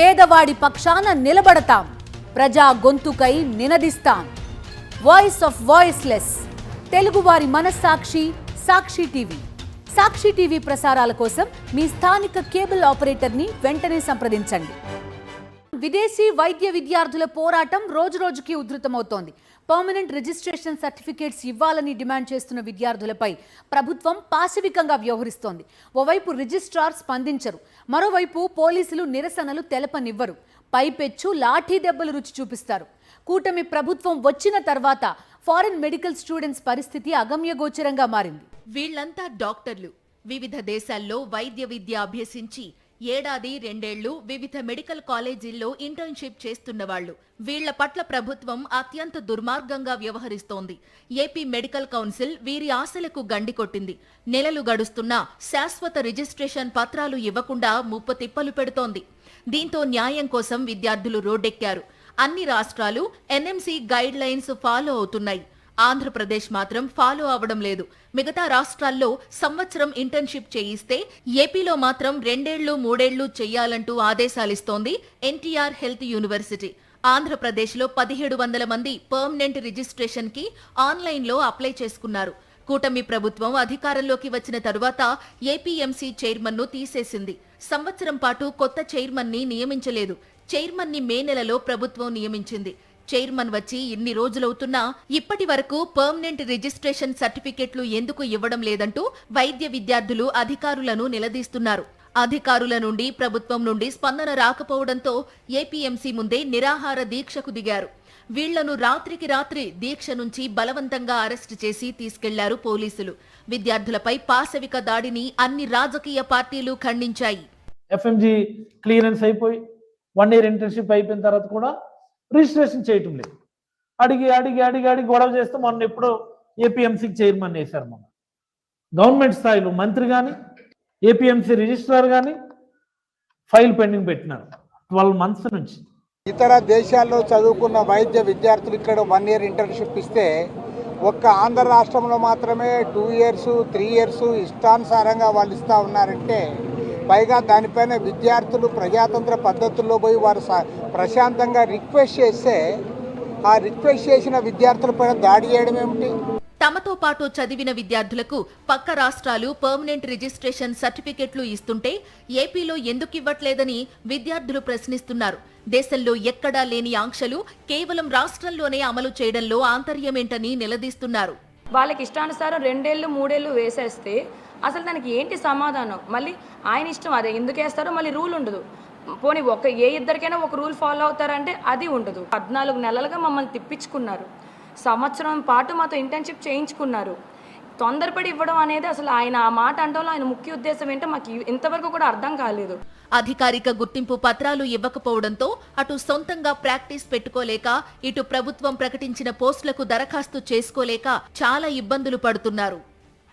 పేదవాడి పక్షాన నిలబడతాం, ప్రజా గొంతుకై నినదిస్తాం. వాయిస్ ఆఫ్ వాయిస్లెస్, తెలుగువారి మనస్సాక్షి సాక్షి టీవీ. సాక్షి టీవీ ప్రసారాల కోసం మీ స్థానిక కేబుల్ ఆపరేటర్ని వెంటనే సంప్రదించండి. విదేశీ వైద్య విద్యార్థుల పోరాటం రోజురోజుకి ఉధృతమవుతోంది. పర్మనెంట్ రిజిస్ట్రేషన్ సర్టిఫికేట్స్ ఇవ్వాలని డిమాండ్ చేస్తున్న విద్యార్థులపై ప్రభుత్వం పాశవికంగా వ్యవహరిస్తోంది. ఓవైపు రిజిస్ట్రార్ స్పందించరు, మరోవైపు పోలీసులు నిరసనలు తెలపనివ్వరు. పైపెచ్చు లాఠీ దెబ్బలు రుచి చూపిస్తారు. కూటమి ప్రభుత్వం వచ్చిన తర్వాత ఫారిన్ మెడికల్ స్టూడెంట్స్ పరిస్థితి అగమ్యగోచరంగా మారింది. వీళ్లంతా డాక్టర్లు. వివిధ దేశాల్లో వైద్య విద్య అభ్యసించి ఏడాది రెండేళ్లు వివిధ మెడికల్ కాలేజీల్లో ఇంటర్న్షిప్ చేస్తున్న వాళ్లు. వీళ్ల పట్ల ప్రభుత్వం అత్యంత దుర్మార్గంగా వ్యవహరిస్తోంది. ఏపీ మెడికల్ కౌన్సిల్ వీరి ఆశలకు గండి కొట్టింది. నెలలు గడుస్తున్నా శాశ్వత రిజిస్ట్రేషన్ పత్రాలు ఇవ్వకుండా ముప్పతిప్పలు పెడుతోంది. దీంతో న్యాయం కోసం విద్యార్థులు రోడ్డెక్కారు. అన్ని రాష్ట్రాలు ఎన్ఎంసీ గైడ్ లైన్స్ ఫాలో అవుతున్నాయి. ఆంధ్రప్రదేశ్ మాత్రం ఫాలో అవడం లేదు. మిగతా రాష్ట్రాల్లో సంవత్సరం ఇంటర్న్షిప్ చేయిస్తే ఏపీలో మాత్రం 2 ఏళ్లు 3 ఏళ్లు చెయ్యాలంటూ ఆదేశాలిస్తోంది ఎన్టీఆర్ హెల్త్ యూనివర్సిటీ. ఆంధ్రప్రదేశ్లో 1700 మంది పర్మనెంట్ రిజిస్ట్రేషన్ కి ఆన్లైన్లో అప్లై చేసుకున్నారు. కూటమి ప్రభుత్వం అధికారంలోకి వచ్చిన తరువాత ఏపీఎంసీ చైర్మన్ ను తీసేసింది. సంవత్సరం పాటు కొత్త చైర్మన్ ని నియమించలేదు. చైర్మన్ ని మే నెలలో ప్రభుత్వం నియమించింది. చైర్మన్ వచ్చి ఇన్ని రోజులవుతున్నా ఇప్పటి వరకు పర్మనెంట్ రిజిస్ట్రేషన్ సర్టిఫికెట్లు ఎందుకు ఇవ్వడం లేదంటూ వైద్య విద్యార్థులు అధికారులను నిలదీస్తున్నారు. అధికారుల నుండి ప్రభుత్వం నుండి స్పందన రాకపోవడంతో ఏపీఎంసీ ముందే నిరాహార దీక్షకు దిగారు. వీళ్లను రాత్రికి రాత్రి దీక్ష నుంచి బలవంతంగా అరెస్టు చేసి తీసుకెళ్లారు పోలీసులు. విద్యార్థులపై పాశవిక దాడిని అన్ని రాజకీయ పార్టీలు ఖండించాయి. ఎఫ్ఎంజీ క్లియరెన్స్ అయిపోయి 1 ఇయర్ ఇంటర్న్షిప్ అయిపోయిన తర్వాత కూడా రిజిస్ట్రేషన్ చేయటం లేదు. అడిగి అడిగి అడిగి అడిగి గొడవ చేస్తే మొన్న ఎప్పుడో ఏపీఎంసీకి చైర్మన్ వేశారు. మొన్న గవర్నమెంట్ స్థాయిలో మంత్రి కానీ ఏపీఎంసీ రిజిస్ట్రార్ కానీ ఫైల్ పెండింగ్ పెట్టినారు 12 months నుంచి. ఇతర దేశాల్లో చదువుకున్న వైద్య విద్యార్థులు ఇక్కడ 1 ఇయర్ ఇంటర్న్షిప్ ఇస్తే ఒక్క ఆంధ్ర రాష్ట్రంలో మాత్రమే 2 years 3 years ఇష్టానుసారంగా వాళ్ళు ఇస్తూ ఉన్నారంటే, పైగా దానిపైన విద్యార్థులు ప్రజాతంత్ర పద్ధతుల్లో పోయి వారు ప్రశాంతంగా రిక్వెస్ట్ చేస్తే ఆ రిక్వెస్ట్ చేసిన విద్యార్థులపైన దాడి చేయడం ఏమిటి? తమతో పాటు చదివిన విద్యార్థులకు పక్క రాష్ట్రాలు పర్మనెంట్ రిజిస్ట్రేషన్ సర్టిఫికెట్లు ఇస్తుంటే ఏపీలో ఎందుకు ఇవ్వట్లేదని విద్యార్థులు ప్రశ్నిస్తున్నారు. దేశంలో ఎక్కడా లేని ఆంక్షలు కేవలం రాష్ట్రంలోనే అమలు చేయడంలో ఆంతర్యమేంటని నిలదీస్తున్నారు. వాళ్ళకి ఇష్టానుసారం 2 ఏళ్ళు 3 ఏళ్ళు వేసేస్తే అసలు దానికి ఏంటి సమాధానం? మళ్ళీ ఆయన ఇష్టం, అదే ఎందుకు వేస్తారో మళ్ళీ రూల్ ఉండదు. పోనీ ఇద్దరికైనా ఒక రూల్ ఫాలో అవుతారంటే అది ఉండదు. 14 నెలలుగా మమ్మల్ని తిప్పించుకున్నారు. సంవత్సరం పాటు మాతో ఇంటర్న్షిప్ చేయించుకున్నారు. తొందరపడి ఇవ్వడం అనేది అసలు ఆయన ఆ మాట అంటంలో ఆయన ముఖ్య ఉద్దేశం ఏంటో మాకు ఇంతవరకు కూడా అర్థం కాలేదు. అధికారిక గుర్తింపు పత్రాలు ఇవ్వకపోవడంతో అటు సొంతంగా ప్రాక్టీస్ పెట్టుకోలేక, ఇటు ప్రభుత్వం ప్రకటించిన పోస్టులకు దరఖాస్తు చేసుకోలేక చాలా ఇబ్బందులు పడుతున్నారు.